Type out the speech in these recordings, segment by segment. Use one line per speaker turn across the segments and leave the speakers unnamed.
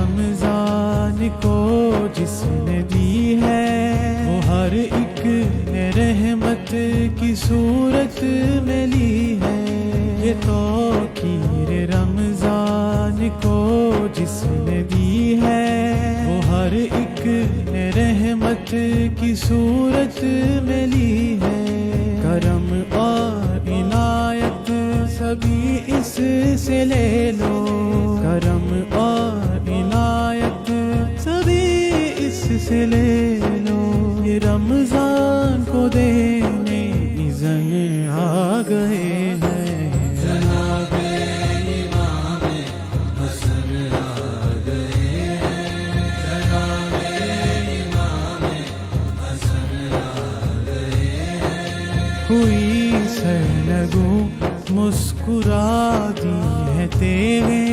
رمضان کو جس نے دی ہے وہ ہر ایک نے رحمت کی صورت میں لی ہے. یہ توقیر رمضان کو جس نے دی ہے وہ ہر ایک نے رحمت کی صورت میں لی ہے. کرم اور عنایت سبھی اس سے لے لو, کرم اور عنایت سبھی اس سے لے لو. یہ رمضان کو دینے اذن آ گئے ہیں, جناب امام حسن آ گئے ہیں, جناب امام حسن آ گئے ہیں. ہوئی سرنگوں مسکرا دی ہے تیرے,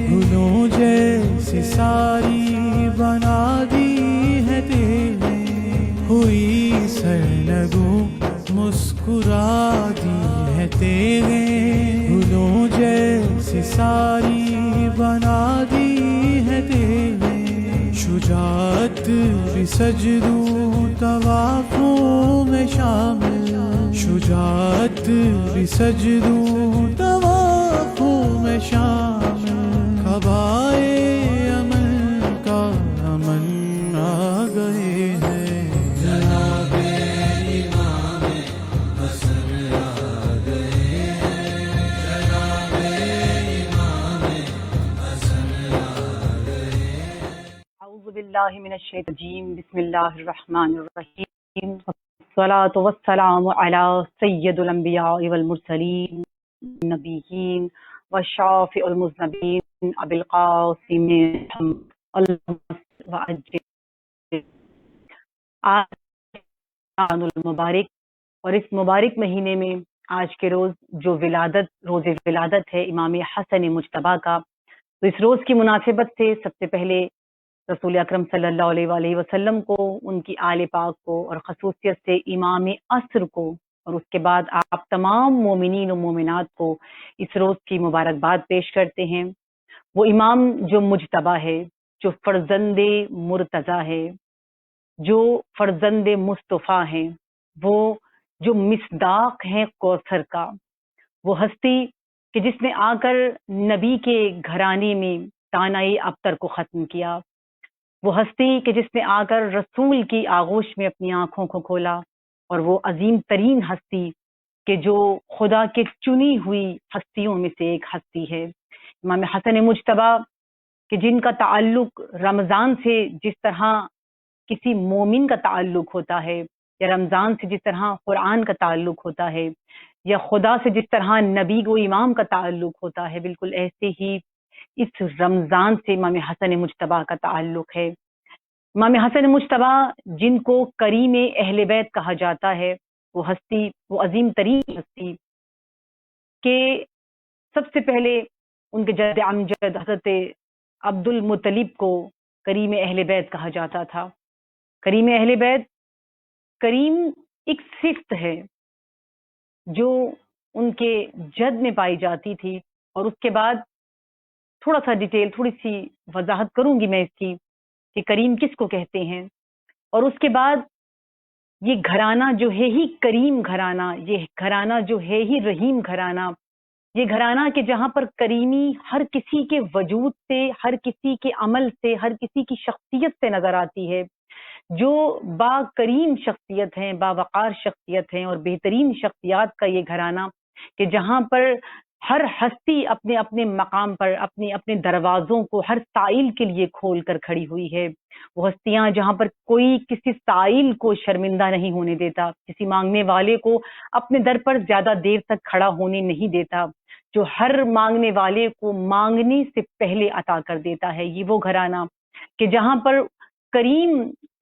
گلوں جیسی ساری بنا دی ہے تیرے. ہوئی سرنگوں مسکرا دی ہے تیرے, گلوں جیسی ساری بنا دی ہے تیرے. شجاعت بھی سجدوں طوافوں میں شامل, شجاعت بھی سجدوں طوافوں میں شامل. قبائے امن کا امن آ گئے ہیں, جناب امام حسن آ گئے ہیں, جناب امام حسن آ گئے ہیں.
اعوذ باللہ من الشیطان الرجیم. بسم اللہ الرحمن الرحیم. والصلاة والسلام علی سید الانبیاء والمرسلین نبیین وشافع المذنبین ابی القاسم اللہم وعجل. آج المبارک, اور اس مبارک مہینے میں آج کے روز جو روز ولادت ہے امام حسن مجتبیٰ کا, تو اس روز کی مناسبت سے سب سے پہلے رسول اکرم صلی اللہ علیہ وآلہ وسلم کو, ان کی آل پاک کو, اور خصوصیت سے امام عصر کو, اور اس کے بعد آپ تمام مومنین و مومنات کو اس روز کی مبارکباد پیش کرتے ہیں. وہ امام جو مجتبیٰ ہے, جو فرزند مرتضیٰ ہے, جو فرزند مصطفیٰ ہیں, وہ جو مصداق ہیں کوثر کا, وہ ہستی کہ جس نے آ کر نبی کے گھرانے میں دانائی ابتر کو ختم کیا, وہ ہستی کہ جس نے آ کر رسول کی آغوش میں اپنی آنکھوں کو کھولا, اور وہ عظیم ترین ہستی کہ جو خدا کے چنی ہوئی ہستیوں میں سے ایک ہستی ہے امام حسن مجتبیٰ, کہ جن کا تعلق رمضان سے جس طرح کسی مومن کا تعلق ہوتا ہے, یا رمضان سے جس طرح قرآن کا تعلق ہوتا ہے, یا خدا سے جس طرح نبی و امام کا تعلق ہوتا ہے, بالکل ایسے ہی اس رمضان سے امام حسن مجتبیٰ کا تعلق ہے. امام حسن مجتبیٰ جن کو کریم اہل بیت کہا جاتا ہے, وہ ہستی, وہ عظیم ترین ہستی کہ سب سے پہلے ان کے جد امجد حضرت عبد المطلب کو کریم اہل بیت کہا جاتا تھا. کریم اہل بیت, کریم ایک صفت ہے جو ان کے جد میں پائی جاتی تھی, اور اس کے بعد تھوڑا سا ڈیٹیل, تھوڑی سی وضاحت کروں گی میں اس کی کہ کریم کس کو کہتے ہیں. اور اس کے بعد یہ گھرانہ جو ہے ہی کریم گھرانہ, یہ گھرانہ جو ہے ہی رحیم گھرانہ, یہ گھرانہ کہ جہاں پر کریمی ہر کسی کے وجود سے, ہر کسی کے عمل سے, ہر کسی کی شخصیت سے نظر آتی ہے. جو با کریم شخصیت ہیں, با وقار شخصیت ہیں, اور بہترین شخصیات کا یہ گھرانہ کہ جہاں پر ہر ہستی اپنے اپنے مقام پر اپنے اپنے دروازوں کو ہر سائل کے لیے کھول کر کھڑی ہوئی ہے. وہ ہستیاں جہاں پر کوئی کسی سائل کو شرمندہ نہیں ہونے دیتا, کسی مانگنے والے کو اپنے در پر زیادہ دیر تک کھڑا ہونے نہیں دیتا, جو ہر مانگنے والے کو مانگنے سے پہلے عطا کر دیتا ہے. یہ وہ گھرانہ کہ جہاں پر کریم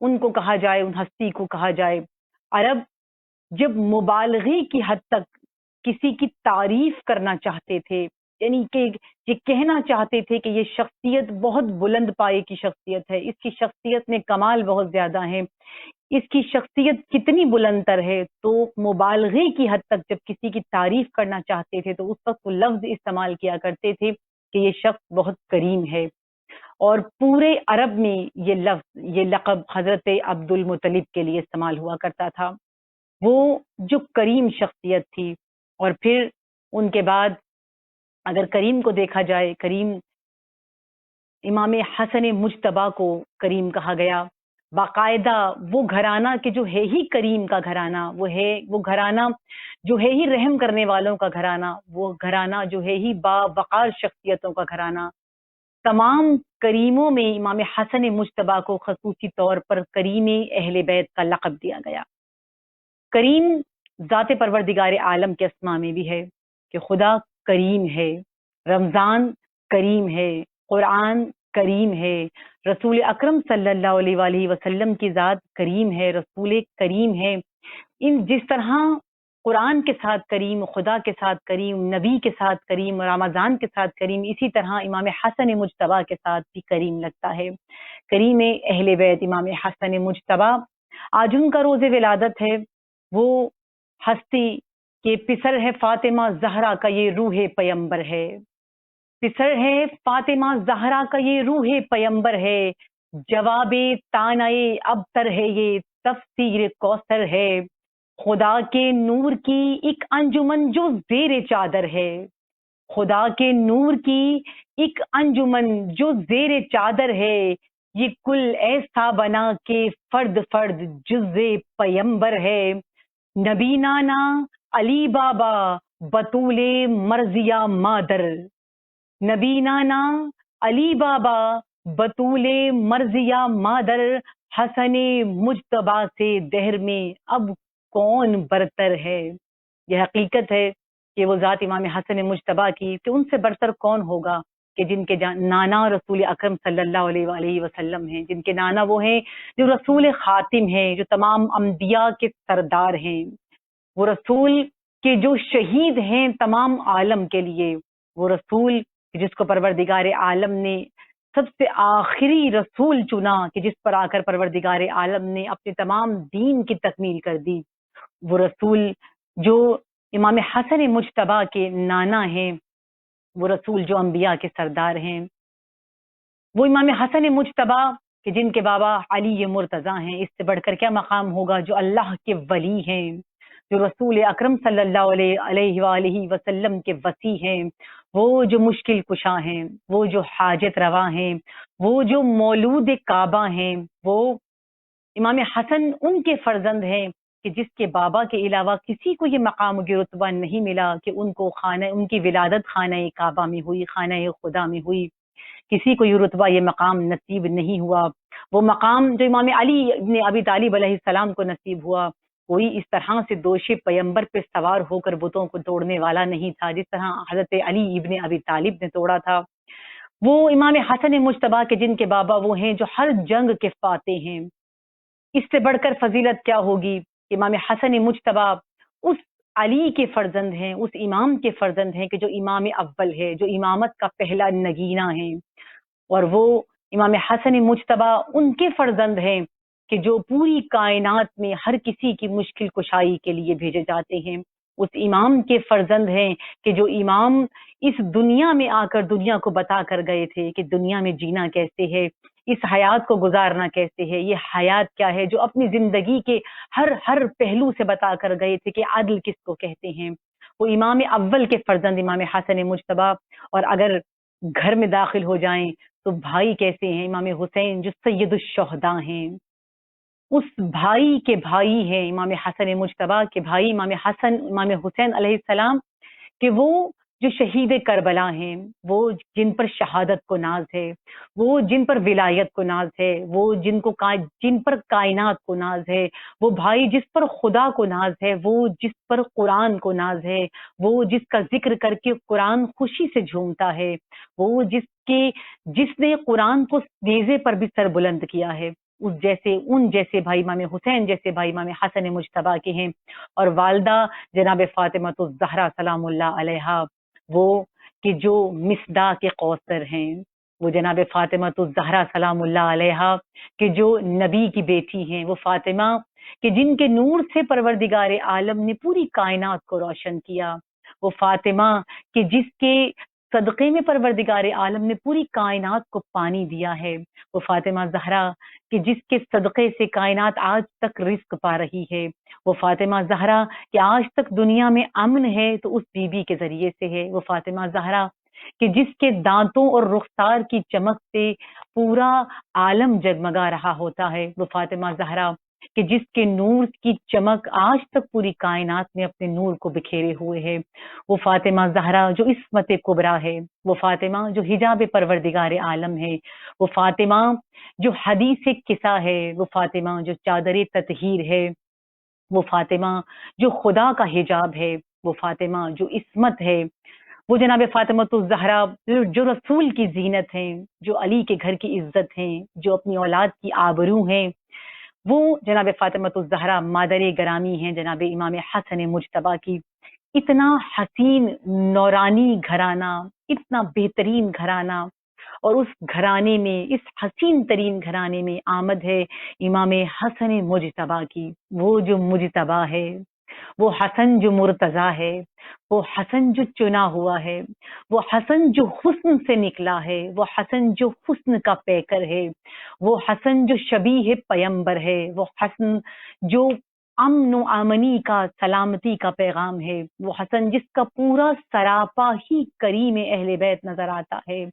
ان کو کہا جائے, ان ہستی کو کہا جائے. عرب جب مبالغے کی حد تک کسی کی تعریف کرنا چاہتے تھے, یعنی کہ یہ کہنا چاہتے تھے کہ یہ شخصیت بہت بلند پائے کی شخصیت ہے, اس کی شخصیت میں کمال بہت زیادہ ہیں, اس کی شخصیت کتنی بلند تر ہے, تو مبالغے کی حد تک جب کسی کی تعریف کرنا چاہتے تھے تو اس وقت وہ لفظ استعمال کیا کرتے تھے کہ یہ شخص بہت کریم ہے. اور پورے عرب میں یہ لفظ، یہ لقب حضرت عبد المطلب کے لیے استعمال ہوا کرتا تھا. وہ جو کریم شخصیت تھی، اور پھر ان کے بعد اگر کریم کو دیکھا جائے، کریم امام حسن مجتبیٰ کو کریم کہا گیا. باقاعدہ وہ گھرانہ کہ جو ہے ہی کریم کا گھرانہ، وہ گھرانہ جو ہے ہی رحم کرنے والوں کا گھرانہ، وہ گھرانہ جو ہے ہی با وقار شخصیتوں کا گھرانہ. تمام کریموں میں امام حسن مجتبیٰ کو خصوصی طور پر کریم اہل بیت کا لقب دیا گیا. کریم ذات پروردگار عالم کے اسماء میں بھی ہے کہ خدا کریم ہے، رمضان کریم ہے، قرآن کریم ہے، رسول اکرم صلی اللہ علیہ وآلہ وسلم کی ذات کریم ہے، رسول کریم ہے. جس طرح قرآن کے ساتھ کریم، خدا کے ساتھ کریم، نبی کے ساتھ کریم، رمضان کے ساتھ کریم، اسی طرح امام حسن مجتبیٰ کے ساتھ بھی کریم لگتا ہے. کریم اہل بیت امام حسن مجتبیٰ، آج ان کا روز ولادت ہے. وہ ہستی کے پسر ہے فاطمہ زہرا کا یہ روح پیمبر ہے، پسر ہے فاطمہ زہرا کا یہ روح پیمبر ہے. جواب تانائے ابتر ہے، یہ تفسیر کوثر ہے. خدا کے نور کی ایک انجمن جو زیر چادر ہے، خدا کے نور کی ایک انجمن جو زیر چادر ہے. یہ کل ایسا بنا کہ فرد فرد جز پیمبر ہے. نبی نانا علی بابا بطول مرضیہ مادر، نبی نانا علی بابا بطول مرضیہ مادر. حسن مجتبیٰ سے دہر میں اب کون برتر ہے. یہ حقیقت ہے کہ وہ ذات امام حسن مجتبیٰ کی کہ ان سے برتر کون ہوگا کہ جن کے نانا رسول اکرم صلی اللہ علیہ وآلہ وسلم ہیں، جن کے نانا وہ ہیں جو رسول خاتم ہیں، جو تمام انبیاء کے سردار ہیں، وہ رسول کے جو شہید ہیں تمام عالم کے لیے، وہ رسول جس کو پروردگار عالم نے سب سے آخری رسول چنا کہ جس پر آ کر پروردگار عالم نے اپنے تمام دین کی تکمیل کر دی. وہ رسول جو امام حسن مجتبیٰ کے نانا ہیں، وہ رسول جو انبیاء کے سردار ہیں، وہ امام حسن مجتبیٰ کہ جن کے بابا علی مرتضیٰ ہیں. اس سے بڑھ کر کیا مقام ہوگا جو اللہ کے ولی ہیں، جو رسول اکرم صلی اللہ علیہ وآلہ وسلم کے وصی ہیں، وہ جو مشکل کشا ہیں، وہ جو حاجت روا ہیں، وہ جو مولود کعبہ ہیں. وہ امام حسن ان کے فرزند ہیں کہ جس کے بابا کے علاوہ کسی کو یہ مقام و رتبہ نہیں ملا کہ ان کی ولادت خانہ کعبہ میں ہوئی، خانہ خدا میں ہوئی. کسی کو یہ رتبہ، یہ مقام نصیب نہیں ہوا. وہ مقام جو امام علی ابن ابی طالب علیہ السلام کو نصیب ہوا، کوئی اس طرح سے دوش پیمبر پہ سوار ہو کر بتوں کو توڑنے والا نہیں تھا جس طرح حضرت علی ابن ابی طالب نے توڑا تھا. وہ امام حسن مجتبیٰ کے جن کے بابا وہ ہیں جو ہر جنگ کے فاتح ہیں. اس سے بڑھ کر فضیلت کیا ہوگی؟ امام حسن مجتبیٰ اس علی کے فرزند ہیں، اس امام کے فرزند ہیں کہ جو امام اول ہے، جو امامت کا پہلا نگینہ ہے. اور وہ امام حسن مجتبیٰ ان کے فرزند ہیں کہ جو پوری کائنات میں ہر کسی کی مشکل کشائی کے لیے بھیجے جاتے ہیں. اس امام کے فرزند ہیں کہ جو امام اس دنیا میں آ کر دنیا کو بتا کر گئے تھے کہ دنیا میں جینا کیسے ہے، اس حیات کو گزارنا کیسے ہے، یہ حیات کیا ہے، جو اپنی زندگی کے ہر پہلو سے بتا کر گئے تھے کہ عدل کس کو کہتے ہیں. وہ امام اول کے فرزند امام حسن مجتبیٰ. اور اگر گھر میں داخل ہو جائیں تو بھائی کیسے ہیں؟ امام حسین جو سید الشہداء ہیں، اس بھائی کے بھائی ہیں امام حسن مجتبیٰ کے بھائی امام حسین علیہ السلام، کہ وہ جو شہید کربلا ہیں، وہ جن پر شہادت کو ناز ہے، وہ جن پر ولایت کو ناز ہے، وہ جن پر کائنات کو ناز ہے، وہ بھائی جس پر خدا کو ناز ہے، وہ جس پر قرآن کو ناز ہے، وہ جس کا ذکر کر کے قرآن خوشی سے جھومتا ہے، وہ جس نے قرآن کو نیزے پر بھی سر بلند کیا ہے. ان جیسے بھائی امام حسین جیسے بھائی امام حسن مجتبیٰ کے ہیں. اور والدہ جناب فاطمہ الزہرا سلام اللہ علیہا، وہ کہ جو مصداق کوثر ہیں، وہ جناب فاطمہ الزہرا سلام اللہ علیہا کہ جو نبی کی بیٹی ہیں، وہ فاطمہ کہ جن کے نور سے پروردگار عالم نے پوری کائنات کو روشن کیا، وہ فاطمہ کہ جس کے صدقے میں پروردگار عالم نے پوری کائنات کو پانی دیا ہے، وہ فاطمہ زہرا کہ جس کے صدقے سے کائنات آج تک رزق پا رہی ہے، وہ فاطمہ زہرا کہ آج تک دنیا میں امن ہے تو اس بی بی کے ذریعے سے ہے، وہ فاطمہ زہرا کہ جس کے دانتوں اور رخسار کی چمک سے پورا عالم جگمگا رہا ہوتا ہے، وہ فاطمہ زہرا کہ جس کے نور کی چمک آج تک پوری کائنات میں اپنے نور کو بکھیرے ہوئے ہے، وہ فاطمہ زہرا جو عصمت کبریٰ ہے، وہ فاطمہ جو حجاب پروردگار عالم ہے، وہ فاطمہ جو حدیث قصہ ہے، وہ فاطمہ جو چادر تطہیر ہے، وہ فاطمہ جو خدا کا حجاب ہے، وہ فاطمہ جو عصمت ہے، وہ جناب فاطمہ الزہرا جو رسول کی زینت ہیں، جو علی کے گھر کی عزت ہیں، جو اپنی اولاد کی آبرو ہیں، وہ جناب فاطمہ الزہرا مادر گرامی ہیں جناب امام حسن مجتبیٰ کی۔ اتنا حسین نورانی گھرانہ، اتنا بہترین گھرانہ، اور اس گھرانے میں، اس حسین ترین گھرانے میں آمد ہے امام حسن مجتبیٰ کی، وہ جو مجتبیٰ ہے، وہ حسن جو مرتضیٰ ہے، وہ حسن جو چنا ہوا ہے، وہ حسن جو حسن سے نکلا ہے، وہ حسن جو حسن کا پیکر ہے، وہ حسن جو شبیہ پیمبر ہے، وہ حسن جو امن و امنی کا، سلامتی کا پیغام ہے، وہ حسن جس کا پورا سراپا ہی کریم اہل بیت نظر آتا ہے،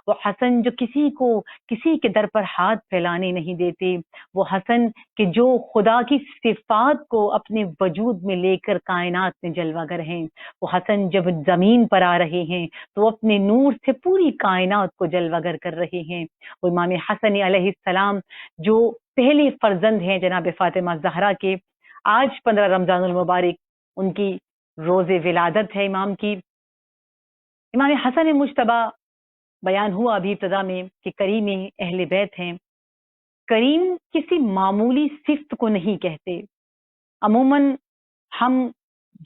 وہ حسن جو کسی کو کسی کے در پر ہاتھ پھیلانے نہیں دیتے، وہ حسن کہ جو خدا کی صفات کو اپنے وجود میں لے کر کائنات میں جلوہ گر ہیں، وہ حسن جب زمین پر آ رہے ہیں تو اپنے نور سے پوری کائنات کو جلوہ گر کر رہے ہیں، وہ امام حسن علیہ السلام جو پہلے فرزند ہیں جناب فاطمہ زہرا کے، آج 15 رمضان المبارک ان کی روز ولادت ہے امام کی۔ امام حسن مجتبیٰ بیان ہوا ابھی ابتدا میں کہ کریم اہل بیت ہیں۔ کریم کسی معمولی صفت کو نہیں کہتے، عموماً ہم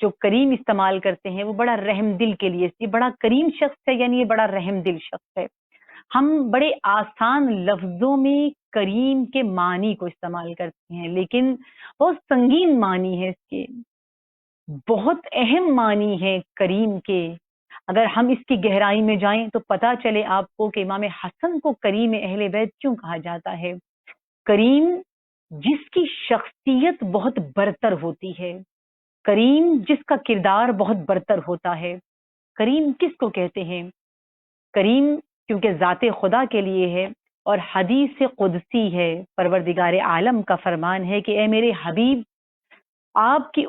جو کریم استعمال کرتے ہیں وہ بڑا رحم دل کے لیے، یہ بڑا کریم شخص ہے یعنی یہ بڑا رحم دل شخص ہے۔ ہم بڑے آسان لفظوں میں کریم کے معنی کو استعمال کرتے ہیں، لیکن بہت سنگین معنی ہے اس کے، بہت اہم معنی ہے کریم کے۔ اگر ہم اس کی گہرائی میں جائیں تو پتہ چلے آپ کو کہ امام حسن کو کریم اہل بیت کیوں کہا جاتا ہے۔ کریم جس کی شخصیت بہت برتر ہوتی ہے، کریم جس کا کردار بہت برتر ہوتا ہے۔ کریم کس کو کہتے ہیں؟ کریم کیونکہ ذات خدا کے لیے ہے اور حدیث قدسی ہے، پروردگار عالم کا فرمان ہے کہ اے میرے حبیب، آپ کی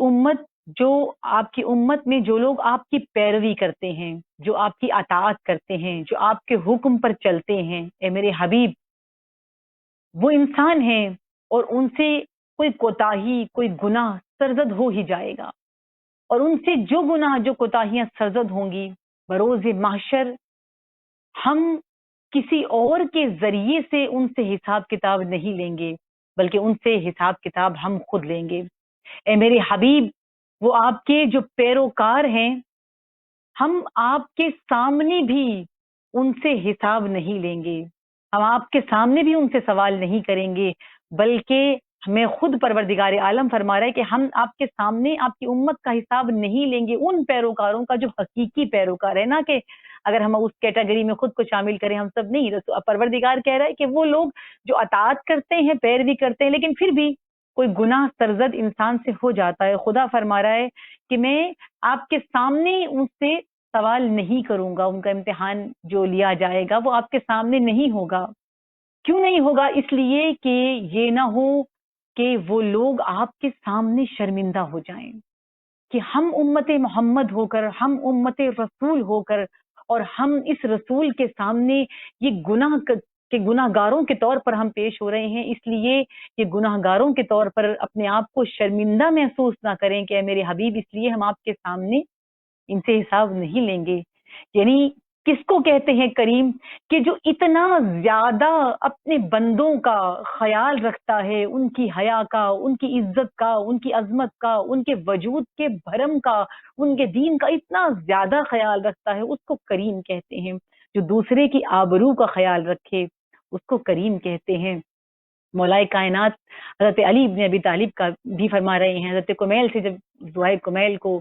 امت میں جو لوگ آپ کی پیروی کرتے ہیں، جو آپ کی اطاعت کرتے ہیں، جو آپ کے حکم پر چلتے ہیں، اے میرے حبیب، وہ انسان ہیں اور ان سے کوئی کوتاہی، کوئی گناہ سرزد ہو ہی جائے گا، اور ان سے جو گناہ، جو کوتاہیاں سرزد ہوں گی بروز محشر، ہم کسی اور کے ذریعے سے ان سے حساب کتاب نہیں لیں گے، بلکہ ان سے حساب کتاب ہم خود لیں گے۔ اے میرے حبیب، وہ آپ کے جو پیروکار ہیں، ہم آپ کے سامنے بھی ان سے حساب نہیں لیں گے، ہم آپ کے سامنے بھی ان سے سوال نہیں کریں گے، بلکہ ہمیں خود پروردگار عالم فرما رہا ہے کہ ہم آپ کے سامنے آپ کی امت کا حساب نہیں لیں گے، ان پیروکاروں کا جو حقیقی پیروکار ہے، نہ کہ اگر ہم اس کیٹیگری میں خود کو شامل کریں، ہم سب نہیں۔ پروردگار کہہ رہا ہے کہ وہ لوگ جو اطاعت کرتے ہیں، پیروی کرتے ہیں، لیکن پھر بھی کوئی گناہ سرزد انسان سے ہو جاتا ہے، خدا فرما رہا ہے کہ میں آپ کے سامنے ان سے سوال نہیں کروں گا، ان کا امتحان جو لیا جائے گا وہ آپ کے سامنے نہیں ہوگا۔ کیوں نہیں ہوگا؟ اس لیے کہ یہ نہ ہو کہ وہ لوگ آپ کے سامنے شرمندہ ہو جائیں کہ ہم امت محمد ہو کر، ہم امت رسول ہو کر، اور ہم اس رسول کے سامنے یہ گناہ گاروں کے طور پر ہم پیش ہو رہے ہیں، اس لیے یہ گناہ گاروں کے طور پر اپنے آپ کو شرمندہ محسوس نہ کریں کہ اے میرے حبیب، اس لیے ہم آپ کے سامنے ان سے حساب نہیں لیں گے۔ یعنی کس کو کہتے ہیں کریم؟ کہ جو اتنا زیادہ اپنے بندوں کا خیال رکھتا ہے، ان کی حیا کا، ان کی عزت کا، ان کی عظمت کا، ان کے وجود کے بھرم کا، ان کے دین کا اتنا زیادہ خیال رکھتا ہے، اس کو کریم کہتے ہیں۔ جو دوسرے کی آبرو کا خیال رکھے اس کو کریم کہتے ہیں۔ مولائے کائنات حضرت علی بن ابی طالب کا بھی فرما رہے ہیں، حضرت کمیل سے جب زوائے کمیل کو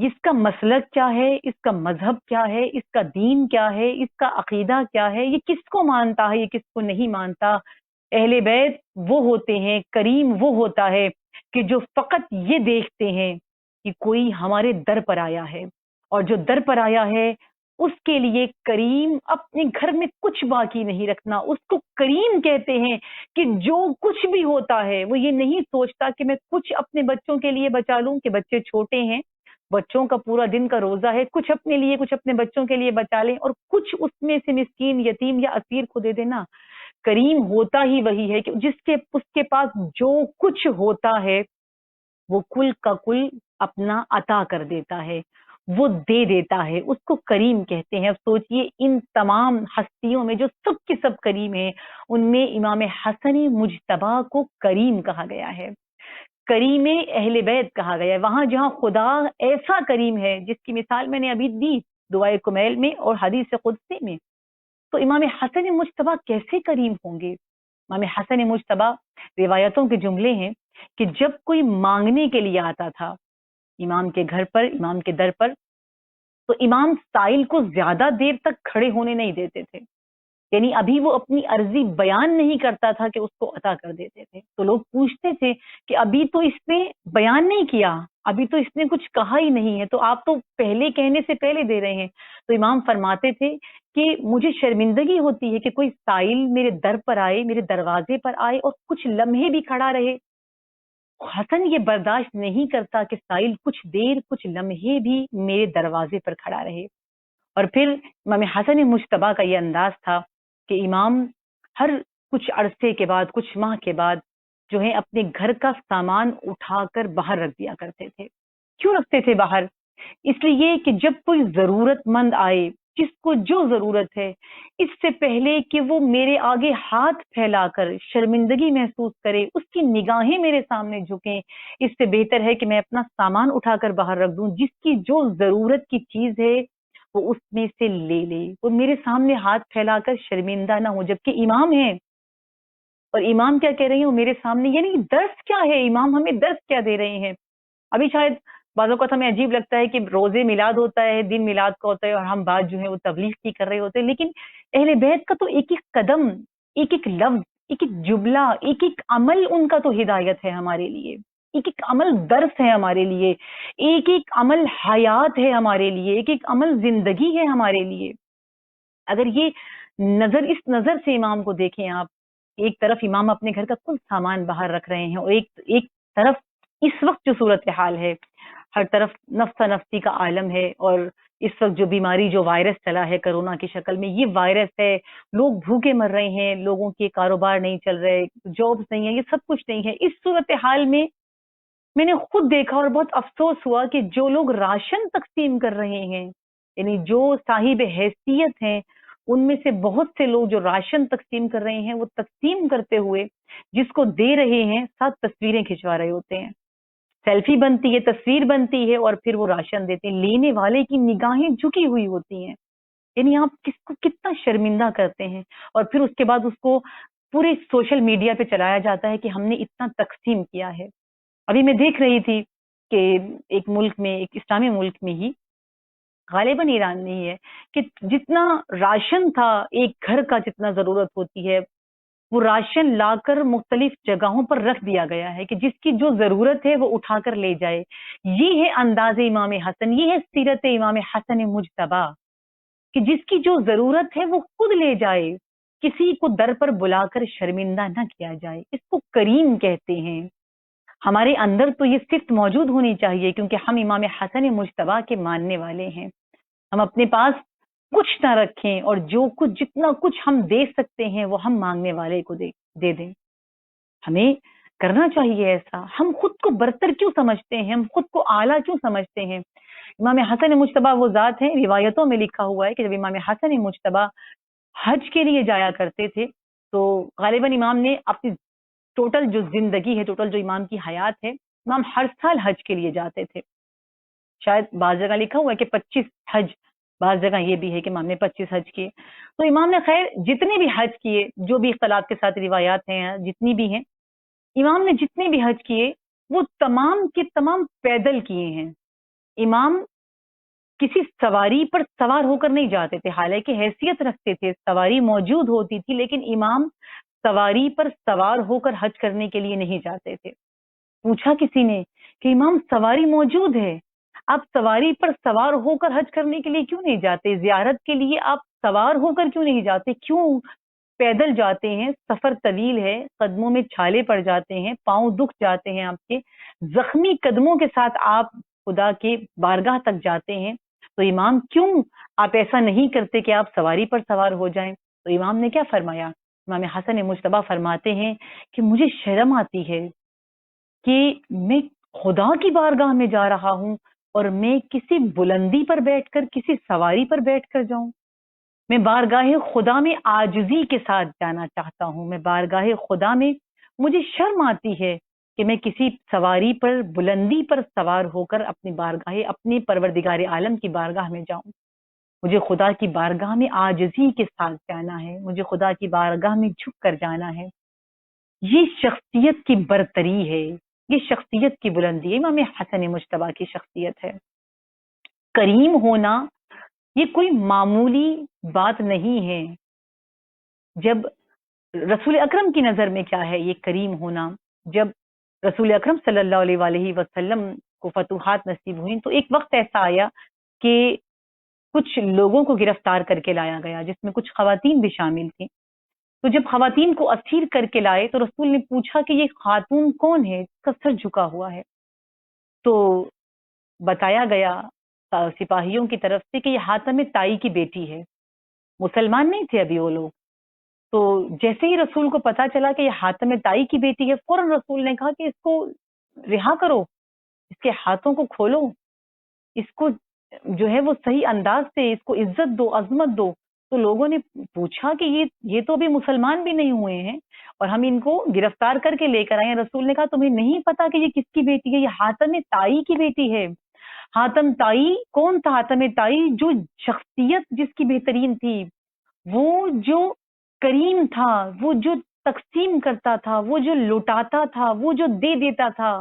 اس کا مسلک کیا ہے، اس کا مذہب کیا ہے، اس کا دین کیا ہے، اس کا عقیدہ کیا ہے، یہ کس کو مانتا ہے، یہ کس کو نہیں مانتا۔ اہل بیت وہ ہوتے ہیں، کریم وہ ہوتا ہے کہ جو فقط یہ دیکھتے ہیں کہ کوئی ہمارے در پر آیا ہے، اور جو در پر آیا ہے اس کے لیے کریم اپنے گھر میں کچھ باقی نہیں رکھنا، اس کو کریم کہتے ہیں کہ جو کچھ بھی ہوتا ہے وہ یہ نہیں سوچتا کہ میں کچھ اپنے بچوں کے لیے بچا لوں، کہ بچے چھوٹے ہیں، بچوں کا پورا دن کا روزہ ہے، کچھ اپنے لیے کچھ اپنے بچوں کے لیے بچا لیں اور کچھ اس میں سے مسکین، یتیم یا اسیر کو دے دینا۔ کریم ہوتا ہی وہی ہے کہ اس کے پاس جو کچھ ہوتا ہے وہ کل کا کل اپنا عطا کر دیتا ہے، وہ دے دیتا ہے، اس کو کریم کہتے ہیں۔ اب سوچئے ان تمام ہستیوں میں جو سب کے سب کریم ہیں، ان میں امام حسن مجتبیٰ کو کریم کہا گیا ہے، کریم اہل بیت کہا گیا ہے۔ وہاں جہاں خدا ایسا کریم ہے جس کی مثال میں نے ابھی دی دعائے کمیل میں اور حدیث قدسی میں، تو امام حسن مجتبیٰ کیسے کریم ہوں گے؟ امام حسن مجتبیٰ، روایتوں کے جملے ہیں کہ جب کوئی مانگنے کے لیے آتا تھا امام کے گھر پر، امام کے در پر، تو امام سائل کو زیادہ دیر تک کھڑے ہونے نہیں دیتے تھے، یعنی ابھی وہ اپنی عرضی بیان نہیں کرتا تھا کہ اس کو عطا کر دیتے تھے۔ تو لوگ پوچھتے تھے کہ ابھی تو اس نے بیان نہیں کیا، ابھی تو اس نے کچھ کہا ہی نہیں ہے، تو آپ تو پہلے کہنے سے پہلے دے رہے ہیں۔ تو امام فرماتے تھے کہ مجھے شرمندگی ہوتی ہے کہ کوئی سائل میرے در پر آئے، میرے دروازے پر آئے اور کچھ لمحے بھی کھڑا رہے۔ حسن یہ برداشت نہیں کرتا کہ سائل کچھ دیر، کچھ لمحے بھی میرے دروازے پر کھڑا رہے۔ اور پھر امام حسن مجتبیٰ کا یہ انداز تھا کہ امام ہر کچھ عرصے کے بعد، کچھ ماہ کے بعد جو ہے اپنے گھر کا سامان اٹھا کر باہر رکھ دیا کرتے تھے۔ کیوں رکھتے تھے باہر؟ اس لیے کہ جب کوئی ضرورت مند آئے، جس کو جو ضرورت ہے، اس سے پہلے کہ وہ میرے آگے ہاتھ پھیلا کر شرمندگی محسوس کرے، اس کی نگاہیں میرے سامنے جھکیں، اس سے بہتر ہے کہ میں اپنا سامان اٹھا کر باہر رکھ دوں۔ جس کی جو ضرورت کی چیز ہے وہ اس میں سے لے لے، وہ میرے سامنے ہاتھ پھیلا کر شرمندہ نہ ہو، جبکہ امام ہیں۔ اور امام کیا کہہ رہے ہیں وہ میرے سامنے، یعنی درس کیا ہے، امام ہمیں درس کیا دے رہے ہیں۔ ابھی شاید بعض اوقات ہمیں عجیب لگتا ہے کہ روزے میلاد ہوتا ہے، دن میلاد کا ہوتا ہے، اور ہم بات جو ہے وہ تبلیغ کی کر رہے ہوتے ہیں، لیکن اہل بیت کا تو ایک ایک قدم، ایک ایک لفظ، ایک ایک جملہ، ایک ایک عمل ان کا تو ہدایت ہے ہمارے لیے، ایک ایک عمل درس ہے ہمارے لیے، ایک ایک عمل حیات ہے ہمارے لیے، ایک ایک عمل زندگی ہے ہمارے لیے۔ اگر یہ اس نظر سے امام کو دیکھیں آپ، ایک طرف امام اپنے گھر کا کل سامان باہر رکھ رہے ہیں، اور ایک طرف اس وقت جو صورتحال ہے، ہر طرف نفس نفسی کا عالم ہے، اور اس وقت جو بیماری، جو وائرس چلا ہے کرونا کی شکل میں، یہ وائرس ہے، لوگ بھوکے مر رہے ہیں، لوگوں کے کاروبار نہیں چل رہے، جابس نہیں ہیں، یہ سب کچھ نہیں ہے۔ اس صورتحال میں میں نے خود دیکھا اور بہت افسوس ہوا کہ جو لوگ راشن تقسیم کر رہے ہیں، یعنی جو صاحب حیثیت ہیں، ان میں سے بہت سے لوگ جو راشن تقسیم کر رہے ہیں، وہ تقسیم کرتے ہوئے جس کو دے رہے ہیں ساتھ تصویریں کھنچوا رہے ہوتے ہیں، سیلفی بنتی ہے، تصویر بنتی ہے، اور پھر وہ راشن دیتے ہیں، لینے والے کی نگاہیں جھکی ہوئی ہوتی ہیں، یعنی آپ کس کو کتنا شرمندہ کرتے ہیں، اور پھر اس کے بعد اس کو پورے سوشل میڈیا پہ چلایا جاتا ہے کہ ہم نے اتنا تقسیم کیا ہے۔ ابھی میں دیکھ رہی تھی کہ ایک ملک میں، ایک اسلامی ملک میں ہی، غالباً ایران میں ہی ہے، کہ جتنا راشن تھا ایک گھر کا، جتنا ضرورت ہوتی ہے، وہ راشن لا کر مختلف جگہوں پر رکھ دیا گیا ہے کہ جس کی جو ضرورت ہے وہ اٹھا کر لے جائے۔ یہ ہے انداز امام حسن، یہ ہے سیرت امام حسن مجتبیٰ، کہ جس کی جو ضرورت ہے وہ خود لے جائے، کسی کو در پر بلا کر شرمندہ نہ کیا جائے، اس کو کریم کہتے ہیں۔ ہمارے اندر تو یہ صفت موجود ہونی چاہیے، کیونکہ ہم امام حسن مجتبیٰ کے ماننے والے ہیں۔ ہم اپنے پاس کچھ نہ رکھیں، اور جو کچھ، جتنا کچھ ہم دے سکتے ہیں وہ ہم مانگنے والے کو دے دیں۔ ہمیں کرنا چاہیے ایسا۔ ہم خود کو برتر کیوں سمجھتے ہیں، ہم خود کو اعلیٰ کیوں سمجھتے ہیں؟ امام حسن مجتبیٰ وہ ذات ہیں، روایتوں میں لکھا ہوا ہے کہ جب امام حسن مجتبیٰ حج کے لیے جایا کرتے تھے تو غالباً امام نے اپنی ٹوٹل جو زندگی ہے، ٹوٹل جو امام کی حیات ہے، امام ہر سال حج کے لیے جاتے تھے۔ شاید بعض جگہ لکھا ہوا ہے کہ 25 حج، بعض جگہ یہ بھی ہے کہ امام نے 25 حج کیے۔ تو امام نے خیر جتنے بھی حج کیے، جو بھی اختلاف کے ساتھ روایات ہیں، جتنی بھی ہیں، امام نے جتنے بھی حج کیے وہ تمام کے تمام پیدل کیے ہیں۔ امام کسی سواری پر سوار ہو کر نہیں جاتے تھے، حالانکہ حیثیت رکھتے تھے، سواری موجود ہوتی تھی، لیکن امام سواری پر سوار ہو کر حج کرنے کے لیے نہیں جاتے تھے۔ پوچھا کسی نے کہ امام سواری موجود ہے، آپ سواری پر سوار ہو کر حج کرنے کے لیے کیوں نہیں جاتے؟ زیارت کے لیے آپ سوار ہو کر کیوں نہیں جاتے؟ کیوں پیدل جاتے ہیں؟ سفر طویل ہے، قدموں میں چھالے پڑ جاتے ہیں، پاؤں دکھ جاتے ہیں آپ کے، زخمی قدموں کے ساتھ آپ خدا کے بارگاہ تک جاتے ہیں، تو امام کیوں آپ ایسا نہیں کرتے کہ آپ سواری پر سوار ہو جائیں؟ تو امام نے کیا فرمایا؟ امام حسن مجتبیٰ فرماتے ہیں کہ مجھے شرم آتی ہے کہ میں خدا کی بارگاہ میں جا رہا ہوں اور میں کسی بلندی پر بیٹھ کر، کسی سواری پر بیٹھ کر جاؤں۔ میں بارگاہ خدا میں عاجزی کے ساتھ جانا چاہتا ہوں، میں بارگاہ خدا میں مجھے شرم آتی ہے کہ میں کسی سواری پر، بلندی پر سوار ہو کر اپنی بارگاہ، اپنے پروردگار عالم کی بارگاہ میں جاؤں۔ مجھے خدا کی بارگاہ میں عاجزی کے ساتھ جانا ہے، مجھے خدا کی بارگاہ میں جھک کر جانا ہے۔ یہ شخصیت کی برتری ہے، یہ شخصیت کی بلندی ہے، امام حسن مجتبیٰ کی شخصیت ہے۔ کریم ہونا یہ کوئی معمولی بات نہیں ہے۔ جب رسول اکرم کی نظر میں کیا ہے یہ کریم ہونا؟ جب رسول اکرم صلی اللہ علیہ وآلہ وسلم کو فتوحات نصیب ہوئیں تو ایک وقت ایسا آیا کہ کچھ لوگوں کو گرفتار کر کے لایا گیا، جس میں کچھ خواتین بھی شامل تھیں۔ تو جب خواتین کو اسیر کر کے لائے تو رسول نے پوچھا کہ یہ خاتون کون ہے جس کا سر جھکا ہوا ہے؟ تو بتایا گیا سپاہیوں کی طرف سے کہ یہ حاتم طائی کی بیٹی ہے۔ مسلمان نہیں تھے ابھی وہ لوگ، تو جیسے ہی رسول کو پتا چلا کہ یہ حاتم طائی کی بیٹی ہے، فوراً رسول نے کہا کہ اس کو رہا کرو، اس کے ہاتھوں کو کھولو، اس کو جو ہے وہ صحیح انداز سے اس کو عزت دو، عظمت دو۔ تو لوگوں نے پوچھا کہ یہ تو ابھی مسلمان بھی نہیں ہوئے ہیں اور ہم ان کو گرفتار کر کے لے کر آئے ہیں۔ رسول نے کہا تمہیں نہیں پتا کہ یہ کس کی بیٹی ہے؟ یہ حاتم طائی کی بیٹی ہے۔ حاتم طائی کون تھا؟ حاتم طائی جو شخصیت جس کی بہترین تھی، وہ جو کریم تھا، وہ جو تقسیم کرتا تھا، وہ جو لوٹاتا تھا، وہ جو دے دیتا تھا،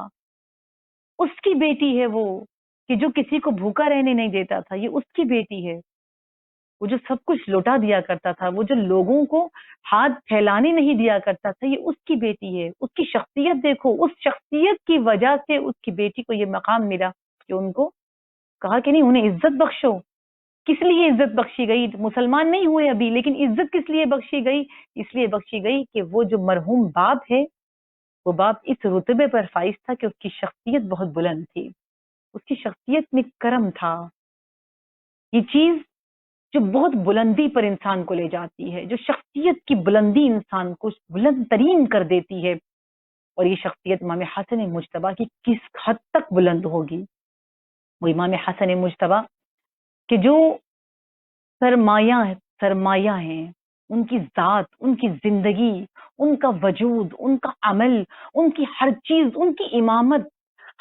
اس کی بیٹی ہے وہ، کہ جو کسی کو بھوکا رہنے نہیں دیتا تھا، یہ اس کی بیٹی ہے۔ وہ جو سب کچھ لوٹا دیا کرتا تھا، وہ جو لوگوں کو ہاتھ پھیلانے نہیں دیا کرتا تھا، یہ اس کی بیٹی ہے۔ اس کی شخصیت دیکھو، اس شخصیت کی وجہ سے اس کی بیٹی کو یہ مقام ملا کہ ان کو کہا کہ نہیں، انہیں عزت بخشو۔ کس لیے عزت بخشی گئی؟ مسلمان نہیں ہوئے ابھی، لیکن عزت کس لیے بخشی گئی؟ اس لیے بخشی گئی کہ وہ جو مرحوم باپ ہے، وہ باپ اس رتبے پر فائز تھا کہ اس کی شخصیت بہت بلند تھی، اس کی شخصیت میں کرم تھا۔ یہ چیز جو بہت بلندی پر انسان کو لے جاتی ہے، جو شخصیت کی بلندی انسان کو بلند ترین کر دیتی ہے، اور یہ شخصیت امام حسن مجتبیٰ کی کس حد تک بلند ہوگی؟ وہ امام حسن مجتبیٰ کہ جو سرمایہ ہیں، ان کی ذات، ان کی زندگی، ان کا وجود، ان کا عمل، ان کی ہر چیز، ان کی امامت،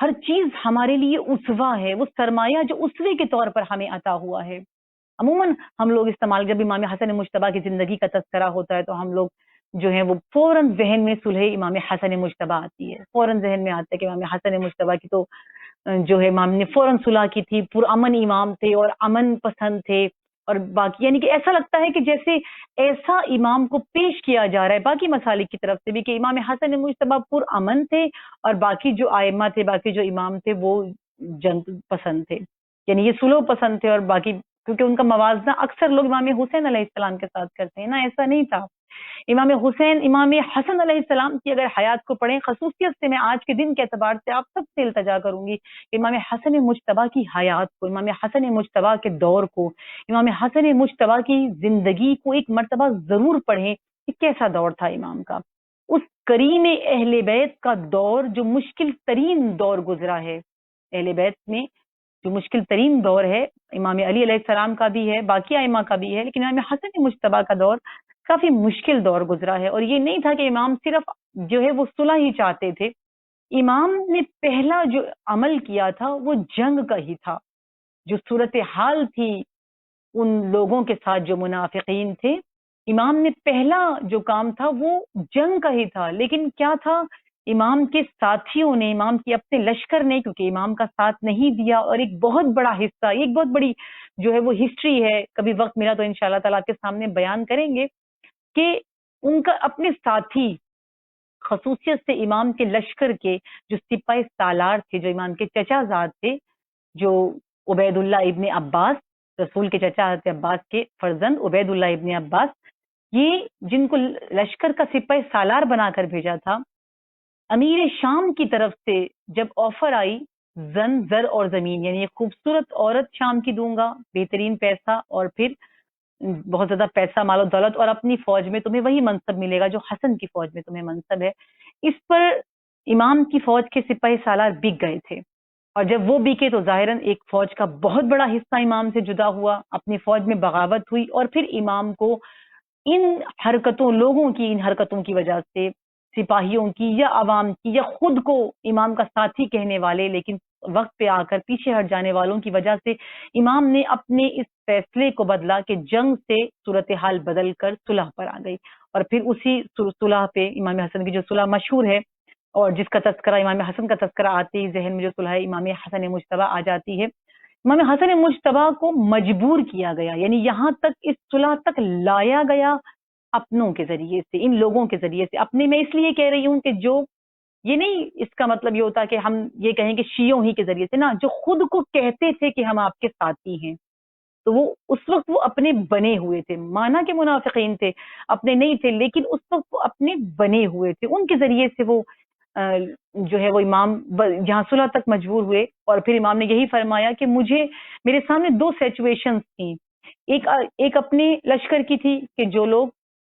ہر چیز ہمارے لیے اسوہ ہے۔ وہ سرمایہ جو اسوے کے طور پر ہمیں عطا ہوا ہے۔ عموماً ہم لوگ استعمال، جب امام حسن مجتبیٰ کی زندگی کا تذکرہ ہوتا ہے تو ہم لوگ جو ہیں وہ فوراً ذہن میں صلح امام حسن مجتبیٰ آتی ہے، فوراً ذہن میں آتا ہے کہ امام حسن مجتبیٰ کی تو جو ہے امام نے فوراً صلح کی تھی، پرامن امام تھے اور امن پسند تھے، اور باقی یعنی کہ ایسا لگتا ہے کہ جیسے ایسا امام کو پیش کیا جا رہا ہے باقی مسالک کی طرف سے بھی کہ امام حسن مجتبیٰ پرامن تھے اور باقی جو ائمہ تھے، باقی جو امام تھے وہ جنگ پسند تھے، یعنی یہ صلح پسند تھے، اور باقی کیونکہ ان کا موازنہ اکثر لوگ امام حسین علیہ السلام کے ساتھ کرتے ہیں نا، ایسا نہیں تھا۔ امام حسن علیہ السلام کی اگر حیات کو پڑھیں، خصوصیت سے میں آج کے دن کے اعتبار سے آپ سب سے التجا کروں گی کہ امام حسن مجتبیٰ کی حیات کو، امام حسن مجتبیٰ کے دور کو، امام حسن مجتبیٰ کی زندگی کو ایک مرتبہ ضرور پڑھیں کہ کیسا دور تھا امام کا۔ اس کریم اہل بیت کا دور جو مشکل ترین دور گزرا ہے، اہل بیت میں جو مشکل ترین دور ہے، امام علی علیہ السلام کا بھی ہے، باقی ائمہ کا بھی ہے، لیکن امام حسن مجتبیٰ کا دور کافی مشکل دور گزرا ہے۔ اور یہ نہیں تھا کہ امام صرف جو ہے وہ صلح ہی چاہتے تھے، امام نے پہلا جو عمل کیا تھا وہ جنگ کا ہی تھا۔ جو صورتحال تھی ان لوگوں کے ساتھ جو منافقین تھے، امام نے پہلا جو کام تھا وہ جنگ کا ہی تھا، لیکن کیا تھا امام کے ساتھیوں نے، امام کے اپنے لشکر نے، کیونکہ امام کا ساتھ نہیں دیا، اور ایک بہت بڑا حصہ، ایک بہت بڑی جو ہے وہ ہسٹری ہے، کبھی وقت ملا تو انشاءاللہ تعالیٰ آپ کے سامنے بیان کریں گے کہ ان کا اپنے ساتھی، خصوصیت سے امام کے لشکر کے جو سپاہی سالار تھے، جو امام کے چچا زاد تھے، جو عبید اللہ ابن عباس، رسول کے چچا حضرت عباس کے فرزند عبید اللہ ابن عباس، یہ جن کو لشکر کا سپاہی سالار بنا کر بھیجا تھا، امیر شام کی طرف سے جب آفر آئی زن، زر اور زمین، یعنی ایک خوبصورت عورت شام کی دوں گا، بہترین پیسہ، اور پھر بہت زیادہ پیسہ، مال و دولت، اور اپنی فوج میں تمہیں وہی منصب ملے گا جو حسن کی فوج میں تمہیں منصب ہے، اس پر امام کی فوج کے سپاہی سالار بک گئے تھے، اور جب وہ بکے تو ظاہراً ایک فوج کا بہت بڑا حصہ امام سے جدا ہوا، اپنی فوج میں بغاوت ہوئی، اور پھر امام کو ان حرکتوں، لوگوں کی ان حرکتوں کی وجہ سے، سپاہیوں کی یا عوام کی یا خود کو امام کا ساتھی کہنے والے لیکن وقت پہ آ کر پیچھے ہٹ جانے والوں کی وجہ سے، امام نے اپنے اس فیصلے کو بدلا کہ جنگ سے صورتحال بدل کر صلح پر آ گئی، اور پھر اسی صلح پہ امام حسن کی جو صلح مشہور ہے، اور جس کا تذکرہ امام حسن کا تذکرہ آتے ہی ذہن میں جو صلح امام حسن مجتبی آ جاتی ہے، امام حسن مجتبی کو مجبور کیا گیا، یعنی یہاں تک اس صلح تک لایا گیا اپنوں کے ذریعے سے، ان لوگوں کے ذریعے سے۔ اپنے میں اس لیے کہہ رہی ہوں کہ جو یہ نہیں اس کا مطلب یہ ہوتا کہ ہم یہ کہیں کہ شیعوں ہی کے ذریعے سے، نا، جو خود کو کہتے تھے کہ ہم آپ کے ساتھی ہیں، تو وہ اس وقت وہ اپنے بنے ہوئے تھے، مانا کہ منافقین تھے، اپنے نہیں تھے، لیکن اس وقت وہ اپنے بنے ہوئے تھے، ان کے ذریعے سے وہ جو ہے وہ امام یہاں صلح تک مجبور ہوئے، اور پھر امام نے یہی فرمایا کہ مجھے، میرے سامنے دو سچویشنز تھیں، ایک اپنے لشکر کی تھی کہ جو لوگ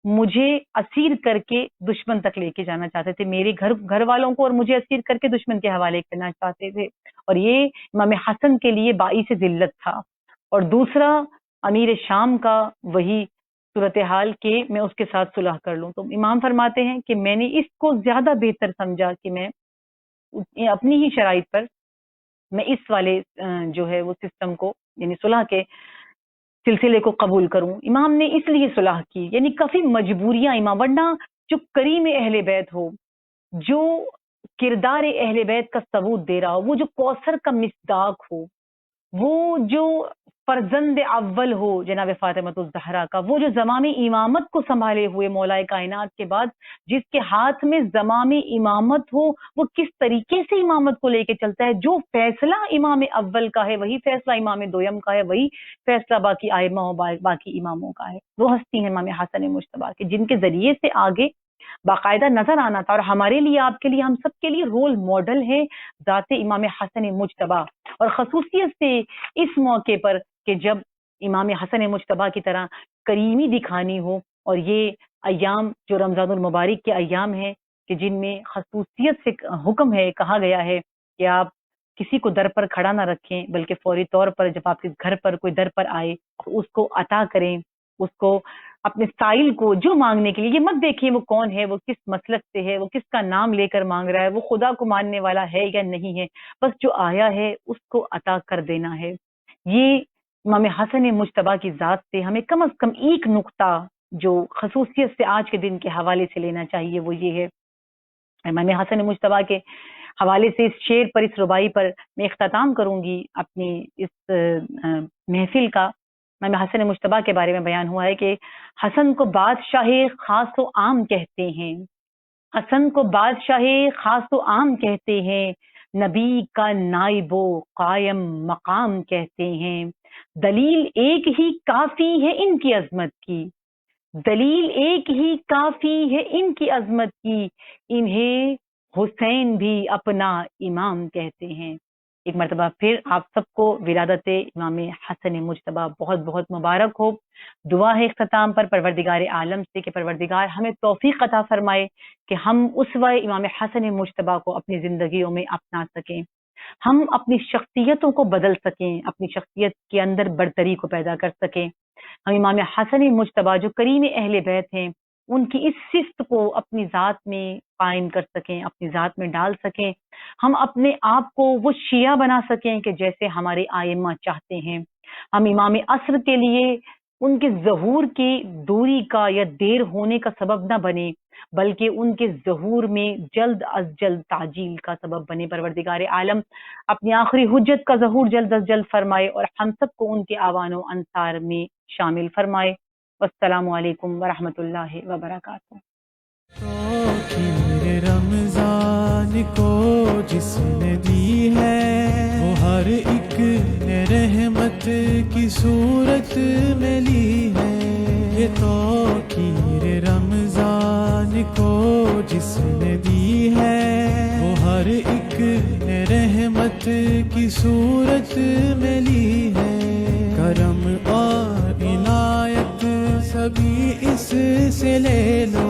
مجھے اسیر کر کے دشمن تک لے کے جانا چاہتے تھے، میرے گھر والوں کو اور مجھے اسیر کر کے دشمن کے حوالے کرنا چاہتے تھے، اور یہ امام حسن کے لیے باعث ذلت تھا، اور دوسرا امیر شام کا وہی صورتحال کہ میں اس کے ساتھ صلح کر لوں۔ تو امام فرماتے ہیں کہ میں نے اس کو زیادہ بہتر سمجھا کہ میں اپنی ہی شرائط پر میں اس والے جو ہے وہ سسٹم کو، یعنی صلح کے سلسلے کو قبول کروں۔ امام نے اس لیے صلح کی، یعنی کافی مجبوریاں امام، ورنہ جو کریم اہل بیت ہو، جو کردار اہل بیت کا ثبوت دے رہا ہو، وہ جو کوثر کا مصداق ہو، وہ جو فرزند اول ہو جناب فاطمۃ الزہرا کا، وہ جو زمام امامت کو سنبھالے ہوئے مولا کائنات کے بعد جس کے ہاتھ میں زمام امامت ہو، وہ کس طریقے سے امامت کو لے کے چلتا ہے، جو فیصلہ امام اول کا ہے وہی فیصلہ امام دویم کا ہے، وہی فیصلہ باقی ائمہ و باقی اماموں کا ہے۔ وہ ہستی ہیں امام حسن مجتبی کے، جن کے ذریعے سے آگے باقاعدہ نظر آنا تھا، اور ہمارے لیے، آپ کے لیے، ہم سب کے لیے رول ماڈل ہے ذات امام حسن مجتبی، اور خصوصیت سے اس موقع پر کہ جب امام حسن مجتبی کی طرح کریمی دکھانی ہو، اور یہ ایام جو رمضان المبارک کے ایام ہیں کہ جن میں خصوصیت سے حکم ہے، کہا گیا ہے کہ آپ کسی کو در پر کھڑا نہ رکھیں، بلکہ فوری طور پر جب آپ کے گھر پر کوئی در پر آئے تو اس کو عطا کریں، اس کو، اپنے سائل کو جو مانگنے کے لیے، یہ مت دیکھیں وہ کون ہے، وہ کس مسلک سے ہے، وہ کس کا نام لے کر مانگ رہا ہے، وہ خدا کو ماننے والا ہے یا نہیں ہے، بس جو آیا ہے اس کو عطا کر دینا ہے۔ یہ امام حسن مجتبی کی ذات سے ہمیں کم از کم ایک نقطہ جو خصوصیت سے آج کے دن کے حوالے سے لینا چاہیے، وہ یہ ہے۔ امام حسن مجتبی کے حوالے سے اس شعر پر، اس ربائی پر میں اختتام کروں گی اپنی اس محفل کا۔ امام حسن مجتبی کے بارے میں بیان ہوا ہے کہ حسن کو بادشاہ خاص و عام کہتے ہیں، حسن کو بادشاہ خاص و عام کہتے ہیں، نبی کا نائب و قائم مقام کہتے ہیں، دلیل ایک ہی کافی ہے ان کی عظمت کی، دلیل ایک ہی کافی ہے ان کی عظمت کی، انہیں حسین بھی اپنا امام کہتے ہیں۔ ایک مرتبہ پھر آپ سب کو ولادت امام حسن مجتبی بہت بہت مبارک ہو۔ دعا ہے اختتام پر پروردگار عالم سے کہ پروردگار ہمیں توفیق عطا فرمائے کہ ہم اسوہ امام حسن مجتبی کو اپنی زندگیوں میں اپنا سکیں، ہم اپنی شخصیتوں کو بدل سکیں، اپنی شخصیت کے اندر برتری کو پیدا کر سکیں، ہم امام حسن مجتبی جو کریم اہل بیت ہیں ان کی اس صفت کو اپنی ذات میں قائم کر سکیں، اپنی ذات میں ڈال سکیں، ہم اپنے آپ کو وہ شیعہ بنا سکیں کہ جیسے ہمارے ائمہ چاہتے ہیں، ہم امام عصر کے لیے ان کے ظہور کی دوری کا یا دیر ہونے کا سبب نہ بنے، بلکہ ان کے ظہور میں جلد از جلد تعجیل کا سبب بنے۔ پروردگار عالم اپنی آخری حجت کا ظہور جلد از جلد فرمائے اور ہم سب کو ان کے اعوان و انصار میں شامل فرمائے۔ والسلام علیکم ورحمۃ اللہ وبرکاتہ۔
تو میرے رمضان کو جس نے دی ہے وہ ہر ایک نے رحمت کی صورت میں لی ہے۔ یہ توقیر رمضان کو جس نے دی ہے وہ ہر ایک نے رحمت کی صورت میں لی ہے۔ کرم اور عنایت سبھی اس سے لے لو،